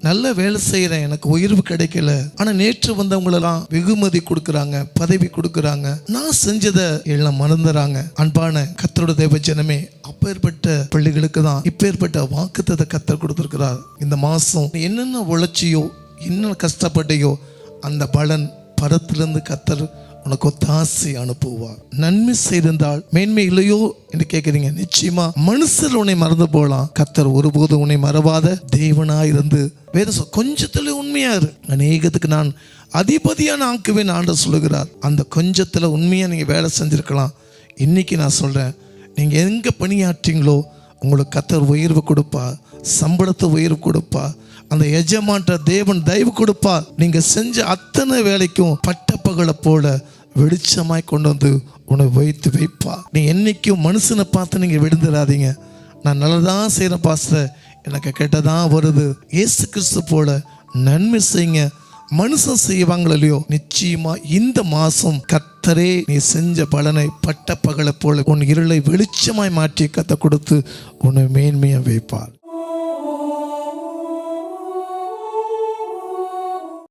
நல்ல வேலை செய்கிறேன், எனக்கு உயர்வு கிடைக்கல, ஆனால் நேற்று வந்தவங்களெல்லாம் வெகுமதி கொடுக்குறாங்க, பதவி கொடுக்குறாங்க, நான் செஞ்சதை எல்லாம் மறந்துறாங்க. அன்பான கர்த்தருடைய தேவ ஜனமே, அப்பேற்பட்ட பிள்ளைகளுக்கு தான் இப்பேற்பட்ட வாக்குத்தத்தை கர்த்தர் கொடுத்துருக்கிறார். இந்த மாதம் என்னென்ன உழைச்சியோ, என்ன கஷ்டப்பட்டையோ, அந்த பலன் பரத்திலிருந்து கர்த்தர் உனக்கு ஒத்தாசை அனுப்புவார். நன்மை செய்திருந்தால் மேன்மை இல்லையோ என்று கேட்குறீங்க. நிச்சயமா மனுஷர் உன்னை மறந்து போகலாம், கர்த்தர் ஒருபோதும் உன்னை மறவாத தேவனாயிருந்து வேதம் கொஞ்சத்துல உண்மையா இரு, அநேகத்துக்கு நான் அதிபதியான ஆக்குவேன் ஆண்டவர் சொல்லுகிறார். அந்த கொஞ்சத்துல உண்மையா நீங்க வேலை செஞ்சிருக்கலாம். இன்னைக்கு நான் சொல்றேன், நீங்க எங்க பணியாற்றீங்களோ உங்களுக்கு கர்த்தர் உயர்வு கொடுப்பார், சம்பளத்தை உயர்வு கொடுப்பார், அந்த எஜமான்ற தேவன் தயவு கொடுப்பார். நீங்க செஞ்ச அத்தனை வேலைக்கும் பட்டப்பகலை போல வெளிச்சமாய் கொண்டு வந்து உன்னை வைத்து வைப்பார். நீ என்னைக்கும் மனுஷனை பார்த்து நீங்க விழுந்துடாதீங்க. நான் நல்லதான் செய்யற பாஸ்டர், எனக்கு கெட்டதான் வருது. இயேசு கிறிஸ்து போல நன்மை செய்யுங்க. மனுஷன் செய்வாங்களோ இல்லையோ, நிச்சயமா இந்த மாசம் கர்த்தரே நீ செஞ்ச பலனை பட்ட பகலை போல உன் இருளை வெளிச்சமாய் மாற்றி கத்த கொடுத்து உன்னை மேன்மையா வைப்பார்.